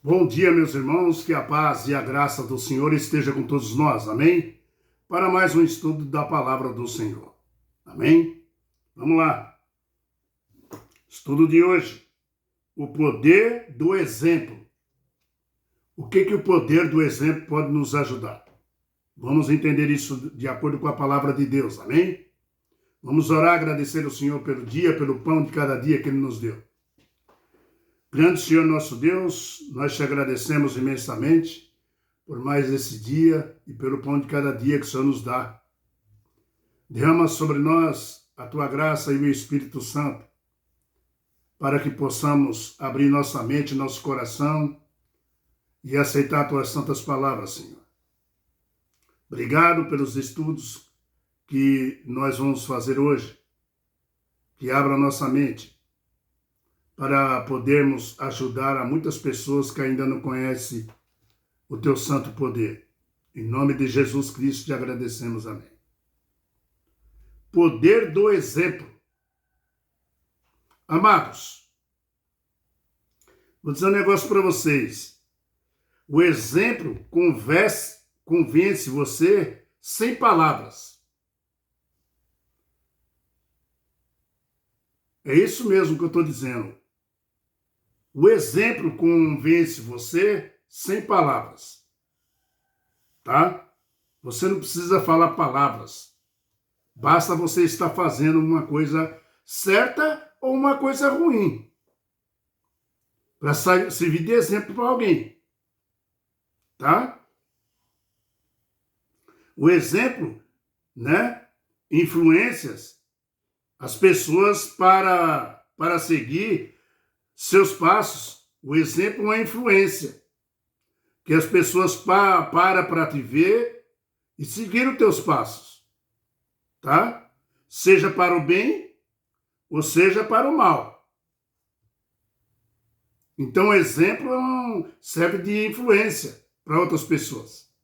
Bom dia, meus irmãos, que a paz e a graça do Senhor esteja com todos nós, amém? Para mais um estudo da palavra do Senhor, amém? Vamos lá. Estudo de hoje, o poder do exemplo. O que o poder do exemplo pode nos ajudar? Vamos entender isso de acordo com a palavra de Deus, amém? Vamos orar, agradecer ao Senhor pelo dia, pelo pão de cada dia que Ele nos deu. Grande Senhor nosso Deus, nós te agradecemos imensamente por mais esse dia e pelo pão de cada dia que o Senhor nos dá. Derrama sobre nós a tua graça e o Espírito Santo, para que possamos abrir nossa mente, nosso coração e aceitar tuas santas palavras, Senhor. Obrigado pelos estudos que nós vamos fazer hoje, que abra nossa mente, para podermos ajudar a muitas pessoas que ainda não conhecem o teu santo poder. Em nome de Jesus Cristo te agradecemos, amém. Poder do exemplo. Amados, vou dizer um negócio para vocês. O exemplo convence você sem palavras. É isso mesmo que eu estou dizendo. O exemplo convence você sem palavras, tá? Você não precisa falar palavras. Basta você estar fazendo uma coisa certa ou uma coisa ruim, para servir de exemplo para alguém, tá? O exemplo, né? Influências as pessoas para seguir seus passos. O exemplo é uma influência, que as pessoas para te ver e seguir os teus passos, tá? Seja para o bem ou seja para o mal. Então o exemplo serve de influência para outras pessoas,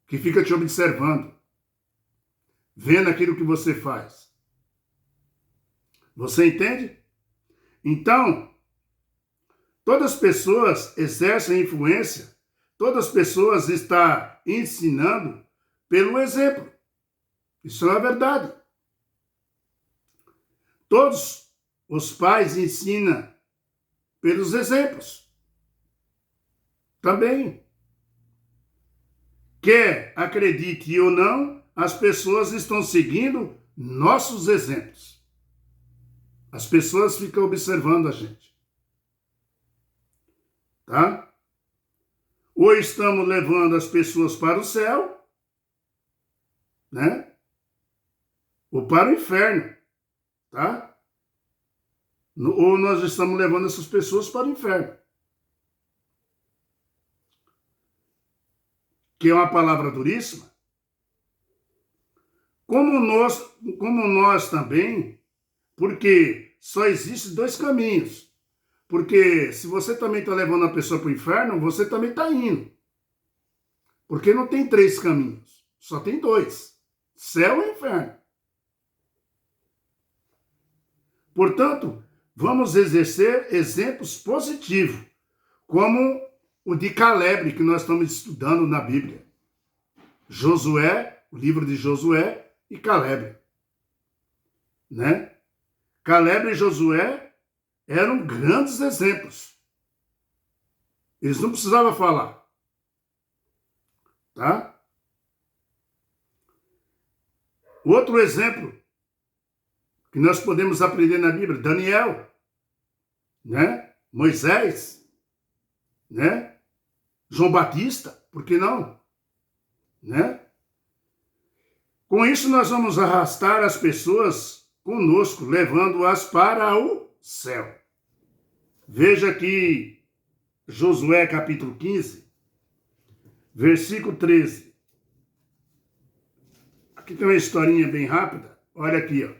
que ficam te observando, vendo aquilo que você faz. Você entende? Então, todas as pessoas exercem influência, todas as pessoas estão ensinando pelo exemplo. Isso é a verdade. Todos os pais ensinam pelos exemplos. Também. Quer acredite ou não, as pessoas estão seguindo nossos exemplos. As pessoas ficam observando a gente. Tá? Ou estamos levando as pessoas para o céu, né? Ou para o inferno, tá? Ou nós estamos levando essas pessoas para o inferno. Que é uma palavra duríssima. Como nós também, porque só existem dois caminhos. Porque se você também está levando a pessoa para o inferno, você também está indo. Porque não tem três caminhos, só tem dois: céu e inferno. Portanto, vamos exercer exemplos positivos, como o de Caleb, que nós estamos estudando na Bíblia. Josué, o livro de Josué e Caleb. Né? Caleb e Josué eram grandes exemplos. Eles não precisavam falar. Tá? Outro exemplo que nós podemos aprender na Bíblia, Daniel, né? Moisés, né? João Batista, por que não? Né? Com isso nós vamos arrastar as pessoas conosco, levando-as para o céu. Veja aqui Josué capítulo 15, versículo 13. Aqui tem uma historinha bem rápida. Olha aqui, ó.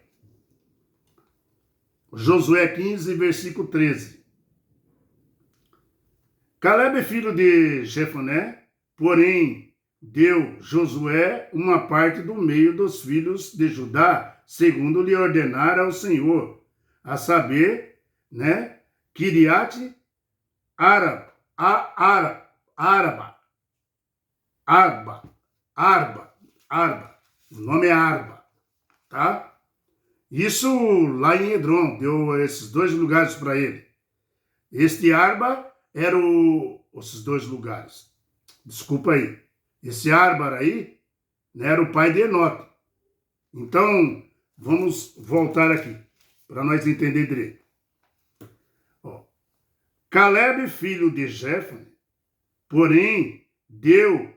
Josué 15, versículo 13. Caleb, filho de Jefoné, porém, deu Josué uma parte do meio dos filhos de Judá, segundo lhe ordenara o Senhor, a saber, né, Kiriat Arba, Arba. O nome é Arba, tá? Isso lá em Edrom, deu esses dois lugares para ele. Este Arba era esses dois lugares. Desculpa aí. Esse Arba aí, né, era o pai de Enoque. Então, vamos voltar aqui, para nós entender direito. Ó, Caleb, filho de Jefone, porém, deu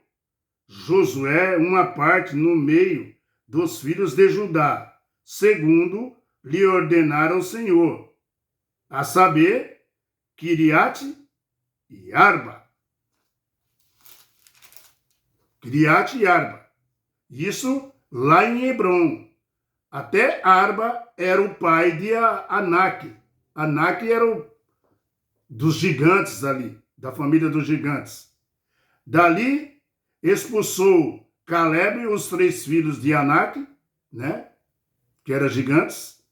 Josué uma parte no meio dos filhos de Judá, segundo lhe ordenara o Senhor, a saber, Kiriate e Arba. Kiriate e Arba. Isso lá em Hebron. Até Arba era o pai de Anak. Anak era dos gigantes ali, da família dos gigantes. Dali expulsou Caleb os 3 filhos de Anak, né, que eram gigantes.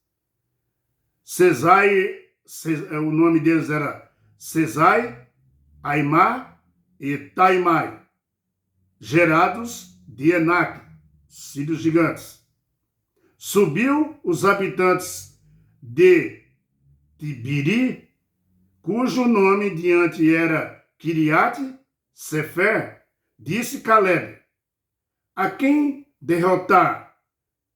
O nome deles era Sesai, Aimá e Taimai, gerados de Enac, filhos gigantes. Subiu os habitantes de Tibiri, cujo nome diante era Kiriate Sefer, disse Caleb: a quem derrotar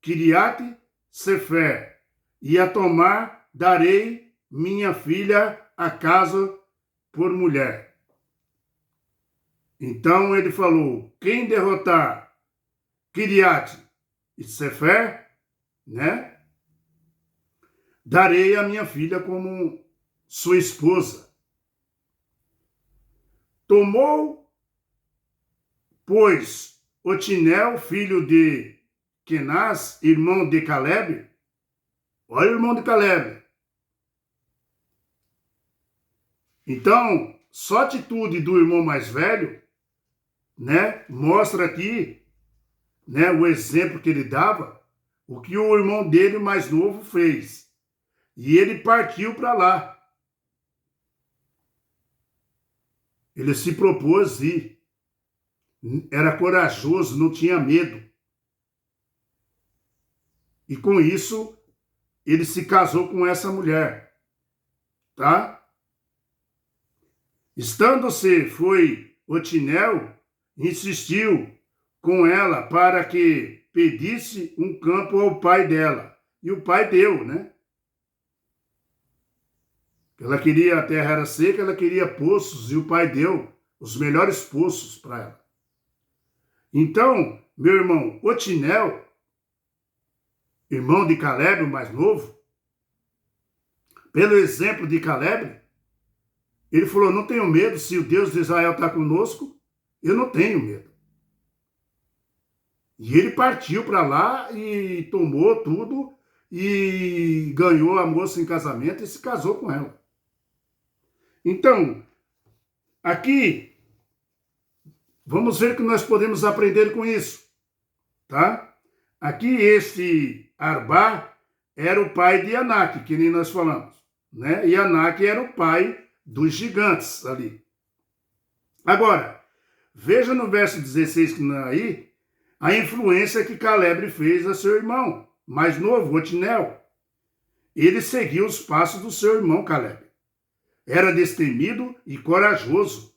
Kiriate Sefer e a tomar, darei minha filha a casa por mulher. Então ele falou: quem derrotar Kiriate e Sefer, né, darei a minha filha como sua esposa. Tomou, pois, Otinel, filho de Kenaz, irmão de Caleb. Olha o irmão de Caleb. Então, só a atitude do irmão mais velho, né, mostra aqui, né, o exemplo que ele dava, o que o irmão dele mais novo fez. E ele partiu para lá. Ele se propôs ir. Era corajoso, não tinha medo. E com isso, ele se casou com essa mulher. Tá? Estando-se, foi Otinel, insistiu com ela para que pedisse um campo ao pai dela. E o pai deu, né? Ela queria, a terra era seca, ela queria poços, e o pai deu os melhores poços para ela. Então, meu irmão Otinel, irmão de Caleb, o mais novo, pelo exemplo de Caleb, ele falou: não tenho medo, se o Deus de Israel está conosco, eu não tenho medo. E ele partiu para lá e tomou tudo e ganhou a moça em casamento e se casou com ela. Então, aqui, vamos ver o que nós podemos aprender com isso, tá? Aqui, este Arba era o pai de Anak, que nem nós falamos, né? E Anak era o pai dos gigantes ali. Agora, veja no verso 16 que aí, a influência que Caleb fez a seu irmão mais novo, Otinel. Ele seguiu os passos do seu irmão Caleb. Era destemido e corajoso.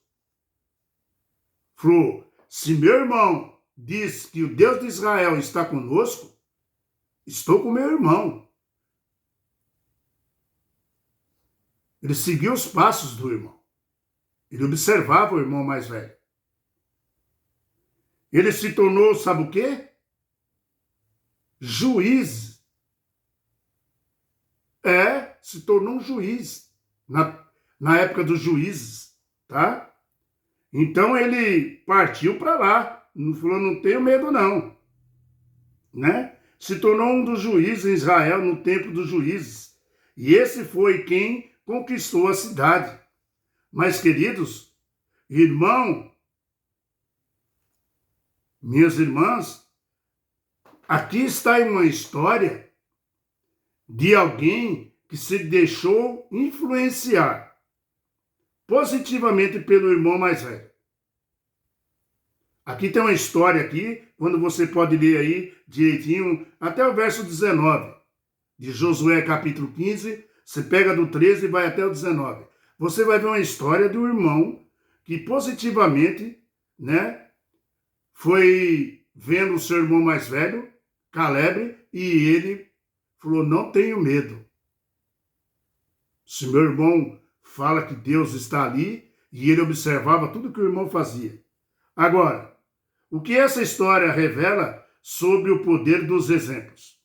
Falou: se meu irmão diz que o Deus de Israel está conosco, estou com meu irmão. Ele seguiu os passos do irmão. Ele observava o irmão mais velho. Ele se tornou, sabe o quê? Juiz. Se tornou um juiz na época dos juízes, tá? Então ele partiu para lá, não falou: não tenho medo não, né? Se tornou um dos juízes em Israel no tempo dos juízes. E esse foi quem conquistou a cidade. Mas, queridos, irmão, minhas irmãs, aqui está uma história de alguém que se deixou influenciar positivamente pelo irmão mais velho. Aqui tem uma história aqui, quando você pode ler aí direitinho, até o verso 19, de Josué capítulo 15, você pega do 13 e vai até o 19. Você vai ver uma história de um irmão que positivamente, né, foi vendo o seu irmão mais velho, Caleb, e ele falou, não tenho medo. Se meu irmão fala que Deus está ali, e ele observava tudo que o irmão fazia. Agora, o que essa história revela sobre o poder dos exemplos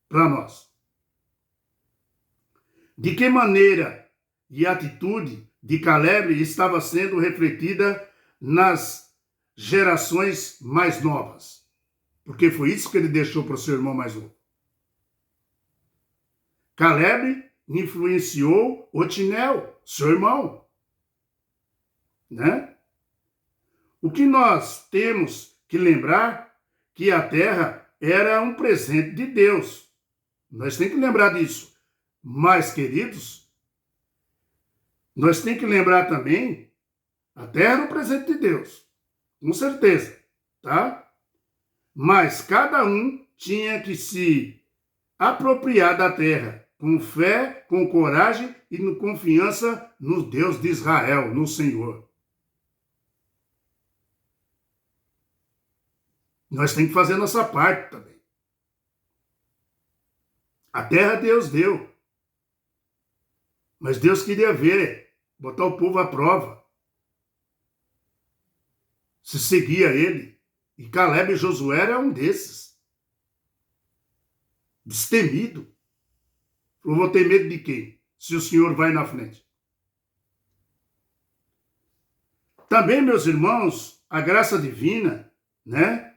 para nós? De que maneira e atitude de Caleb estava sendo refletida nas gerações mais novas? Porque foi isso que ele deixou para o seu irmão mais novo. Caleb influenciou Otiniel, seu irmão, né? O que nós temos que lembrar que a terra era um presente de Deus. Nós temos que lembrar disso. Mas, queridos, nós temos que lembrar também, a terra era um presente de Deus, com certeza, tá? Mas cada um tinha que se apropriar da terra, com fé, com coragem e com confiança no Deus de Israel, no Senhor. Nós temos que fazer nossa parte também. A terra Deus deu. Mas Deus queria ver, botar o povo à prova. Se seguia ele. E Caleb e Josué era um desses. Destemido. Eu vou ter medo de quem? Se o Senhor vai na frente. Também, meus irmãos, a graça divina, né?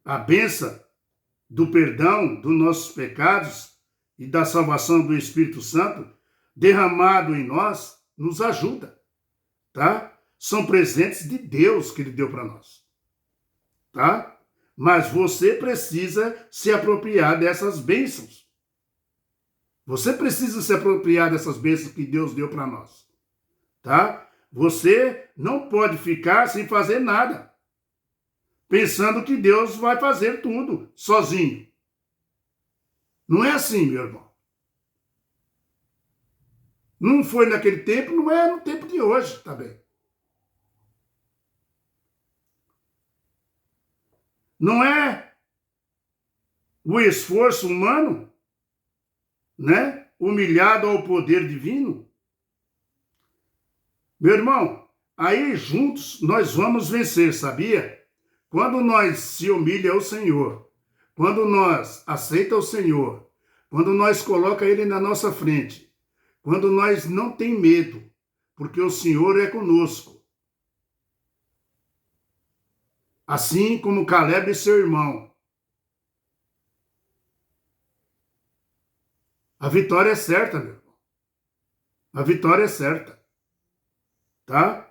A bênção do perdão dos nossos pecados e da salvação do Espírito Santo derramado em nós nos ajuda, tá? São presentes de Deus que Ele deu para nós, tá? Mas você precisa se apropriar dessas bênçãos. Você precisa se apropriar dessas bênçãos que Deus deu para nós, tá? Você não pode ficar sem fazer nada, pensando que Deus vai fazer tudo sozinho. Não é assim, meu irmão. Não foi naquele tempo, não é no tempo de hoje também. Não é o esforço humano, né, humilhado ao poder divino. Meu irmão, aí juntos nós vamos vencer, sabia? Quando nós se humilha ao Senhor, quando nós aceita o Senhor, quando nós coloca Ele na nossa frente, quando nós não tem medo, porque o Senhor é conosco. Assim como Caleb e seu irmão. A vitória é certa, meu irmão. A vitória é certa. Tá?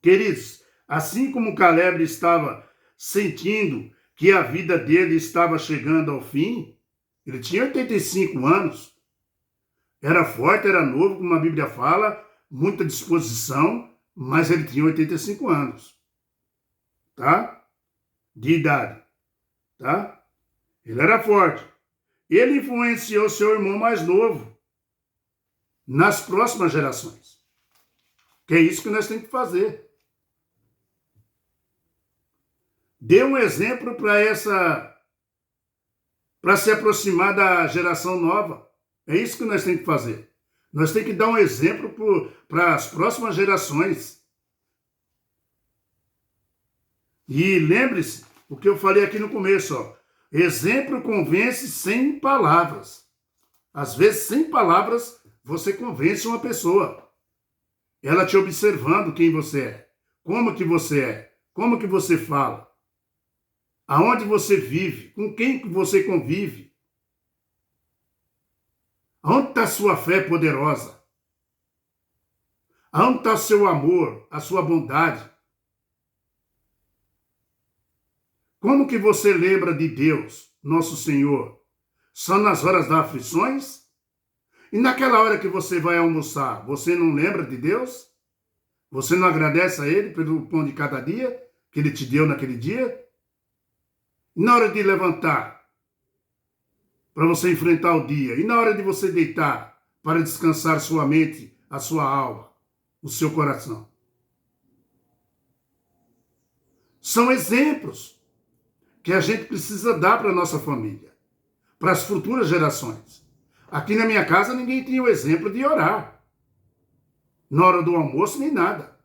Queridos, assim como Caleb estava sentindo que a vida dele estava chegando ao fim, ele tinha 85 anos, era forte, era novo, como a Bíblia fala, muita disposição, mas ele tinha 85 anos, tá? De idade, tá? Ele era forte. Ele influenciou seu irmão mais novo nas próximas gerações. Que é isso que nós temos que fazer. Dê um exemplo para se aproximar da geração nova. É isso que nós temos que fazer. Nós temos que dar um exemplo para as próximas gerações. E lembre-se o que eu falei aqui no começo, ó. Exemplo convence sem palavras. Às vezes, sem palavras, você convence uma pessoa. Ela te observando quem você é, como que você fala. Aonde você vive, com quem você convive. Aonde está a sua fé poderosa? Aonde está o seu amor, a sua bondade? Como que você lembra de Deus, nosso Senhor? Só nas horas das aflições? E naquela hora que você vai almoçar, você não lembra de Deus? Você não agradece a Ele pelo pão de cada dia que Ele te deu naquele dia? E na hora de levantar, para você enfrentar o dia, e na hora de você deitar, para descansar sua mente, a sua alma, o seu coração. São exemplos que a gente precisa dar para a nossa família, para as futuras gerações. Aqui na minha casa ninguém tinha o exemplo de orar, na hora do almoço nem nada.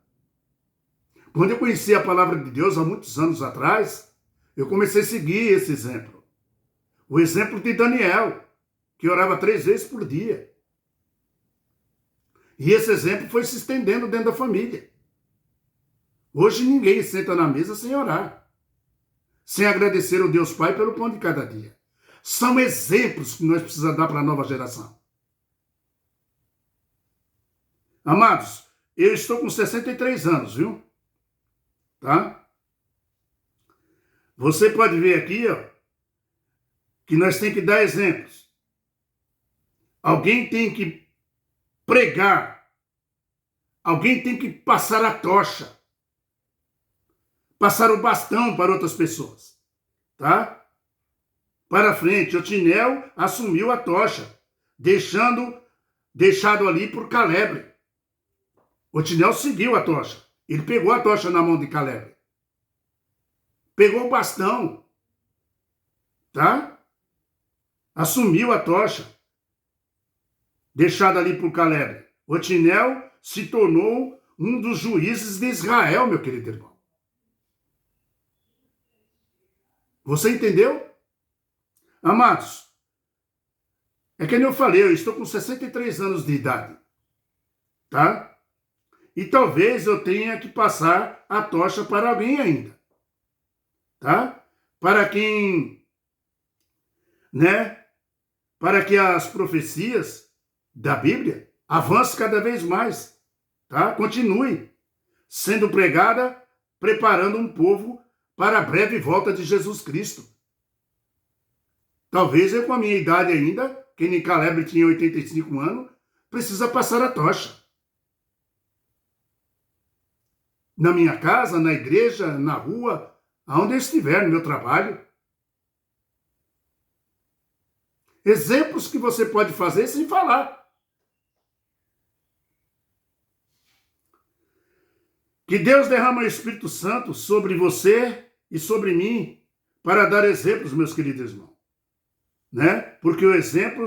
Quando eu conheci a palavra de Deus há muitos anos atrás, eu comecei a seguir esse exemplo. O exemplo de Daniel, que orava 3 vezes por dia. E esse exemplo foi se estendendo dentro da família. Hoje ninguém senta na mesa sem orar, sem agradecer ao Deus Pai pelo pão de cada dia. São exemplos que nós precisamos dar para a nova geração. Amados, eu estou com 63 anos, viu? Tá? Você pode ver aqui, ó, que nós temos que dar exemplos. Alguém tem que pregar. Alguém tem que passar a tocha. Passar o bastão para outras pessoas. Tá? Para frente, Otinel assumiu a tocha, deixado ali por Caleb. Otinel seguiu a tocha. Ele pegou a tocha na mão de Caleb. Pegou o bastão. Tá? Assumiu a tocha, deixada ali por Caleb. Otinel se tornou um dos juízes de Israel, meu querido irmão. Você entendeu? Amados, é que nem eu falei, eu estou com 63 anos de idade, tá? E talvez eu tenha que passar a tocha para alguém ainda, tá? Para quem, né? Para que as profecias da Bíblia avancem cada vez mais, tá? Continue sendo pregada, preparando um povo para a breve volta de Jesus Cristo. Talvez eu, com a minha idade ainda, que nem Caleb tinha 85 anos, precisa passar a tocha. Na minha casa, na igreja, na rua, aonde eu estiver, no meu trabalho. Exemplos que você pode fazer sem falar. Que Deus derrama o Espírito Santo sobre você e sobre mim para dar exemplos, meus queridos irmãos. Né? Porque o exemplo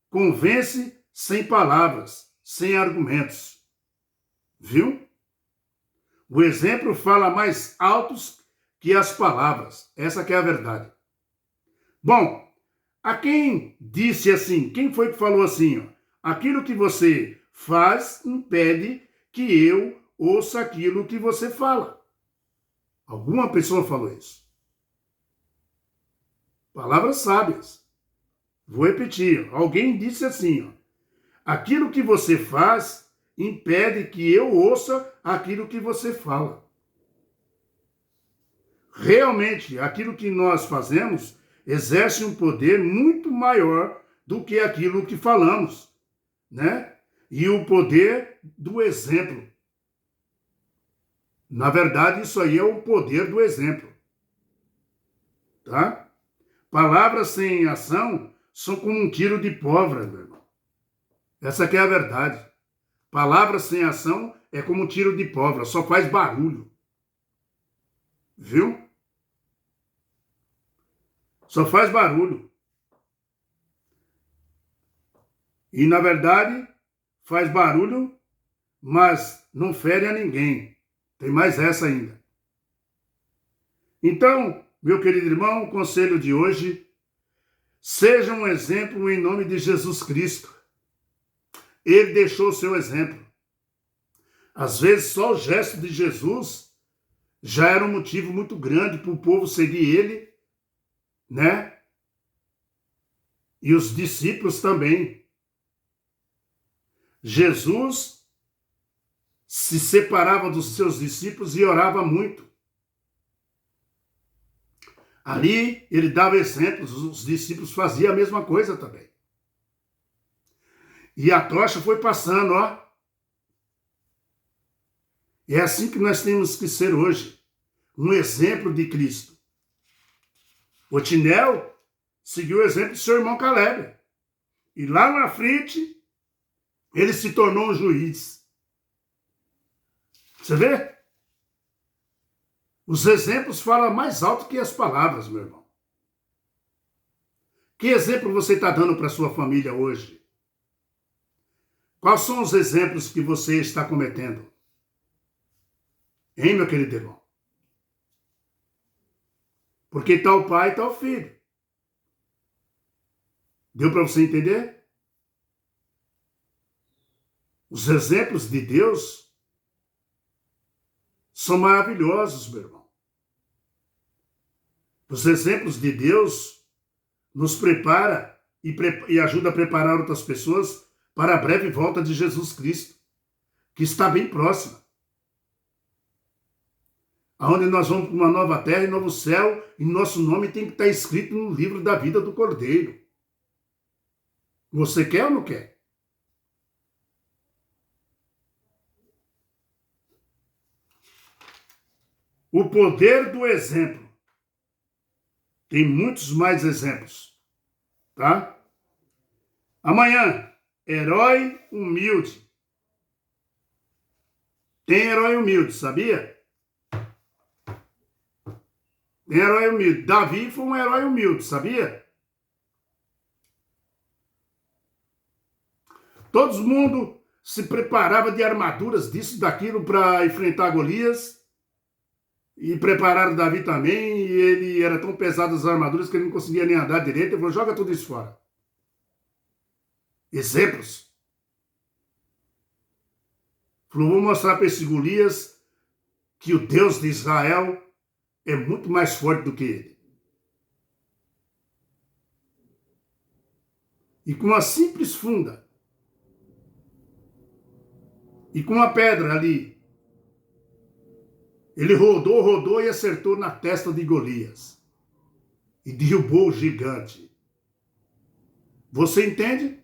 convence sem palavras, sem argumentos. Viu? O exemplo fala mais altos que as palavras. Essa que é a verdade. Bom, a quem disse assim, quem foi que falou assim? Ó, aquilo que você faz impede que eu ouça aquilo que você fala. Alguma pessoa falou isso. Palavras sábias. Vou repetir. Alguém disse assim, ó, aquilo que você faz impede que eu ouça aquilo que você fala. Realmente, aquilo que nós fazemos exerce um poder muito maior do que aquilo que falamos, né? E o poder do exemplo. Na verdade, isso aí é o poder do exemplo. Tá? Palavras sem ação são como um tiro de pólvora, meu irmão. Essa aqui é a verdade. Palavras sem ação é como um tiro de pólvora, só faz barulho. Viu? Só faz barulho. E, na verdade, faz barulho, mas não fere a ninguém. Tem mais essa ainda. Então, meu querido irmão, o conselho de hoje, seja um exemplo em nome de Jesus Cristo. Ele deixou o seu exemplo. Às vezes, só o gesto de Jesus já era um motivo muito grande para o povo seguir ele, né? E os discípulos também. Jesus se separava dos seus discípulos e orava muito. Ali ele dava exemplos, os discípulos faziam a mesma coisa também. E a tocha foi passando, ó. É assim que nós temos que ser hoje, um exemplo de Cristo. Otinel seguiu o exemplo de seu irmão Caleb. E lá na frente, ele se tornou um juiz. Você vê? Os exemplos falam mais alto que as palavras, meu irmão. Que exemplo você está dando para sua família hoje? Quais são os exemplos que você está cometendo? Hein, meu querido irmão? Porque está o pai e está o filho. Deu para você entender? Os exemplos de Deus são maravilhosos, meu irmão. Os exemplos de Deus nos prepara e ajuda a preparar outras pessoas para a breve volta de Jesus Cristo, que está bem próxima. Onde nós vamos para uma nova terra e novo céu, e nosso nome tem que estar escrito no livro da vida do Cordeiro. Você quer ou não quer? O poder do exemplo. Tem muitos mais exemplos, tá? Amanhã, herói humilde. Tem herói humilde, sabia? Tem herói humilde. Davi foi um herói humilde, sabia? Todo mundo se preparava de armaduras, disso, daquilo, para enfrentar Golias. E prepararam Davi também, e ele era tão pesado as armaduras que ele não conseguia nem andar direito. Ele falou, joga tudo isso fora. Exemplos. Falou, vou mostrar para esse Golias que o Deus de Israel é muito mais forte do que ele. E com uma simples funda, e com uma pedra ali, ele rodou e acertou na testa de Golias. E derrubou o gigante. Você entende?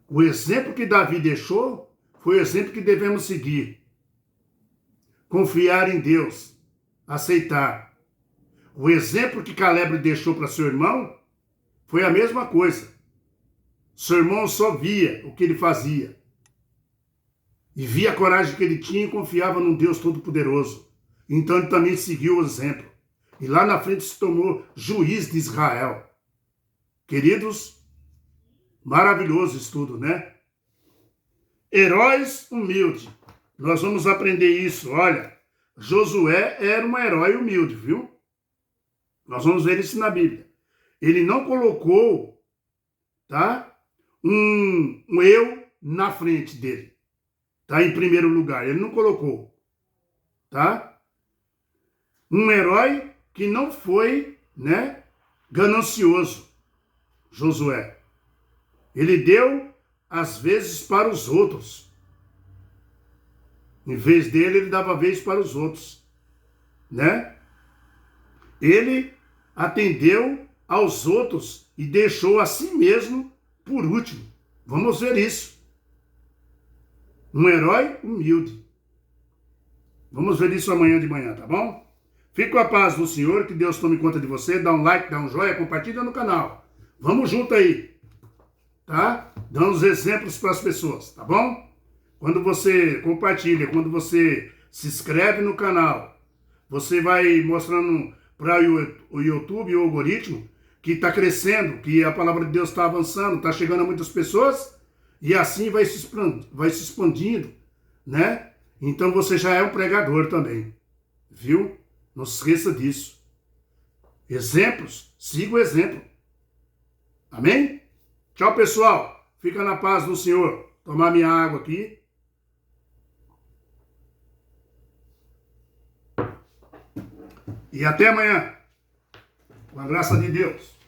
O exemplo que Davi deixou foi o exemplo que devemos seguir. Confiar em Deus. Aceitar. O exemplo que Caleb deixou para seu irmão foi a mesma coisa. Seu irmão só via o que ele fazia. E via a coragem que ele tinha e confiava num Deus Todo-Poderoso. Então ele também seguiu o exemplo. E lá na frente se tornou juiz de Israel. Queridos, maravilhoso estudo, né? Heróis humildes. Nós vamos aprender isso. Olha, Josué era um herói humilde, viu? Nós vamos ver isso na Bíblia. Ele não colocou, tá? Um eu na frente dele. Tá? Em primeiro lugar. Ele não colocou. Tá? Um herói que não foi, né, ganancioso. Josué. Ele deu, às vezes, para os outros. Em vez dele, ele dava vez para os outros. Né? Ele atendeu aos outros e deixou a si mesmo por último. Vamos ver isso. Um herói humilde. Vamos ver isso amanhã de manhã, tá bom? Fique com a paz do Senhor, que Deus tome conta de você. Dá um like, dá um joinha, compartilha no canal. Vamos junto aí, tá? Dando os exemplos para as pessoas, tá bom? Quando você compartilha, quando você se inscreve no canal, você vai mostrando para o YouTube, o algoritmo, que está crescendo, que a palavra de Deus está avançando, está chegando a muitas pessoas, e assim vai se expandindo, né? Então você já é um pregador também, viu? Não se esqueça disso. Exemplos, siga o exemplo. Amém? Tchau, pessoal. Fica na paz do Senhor. Tomar minha água aqui. E até amanhã. Com a graça de Deus.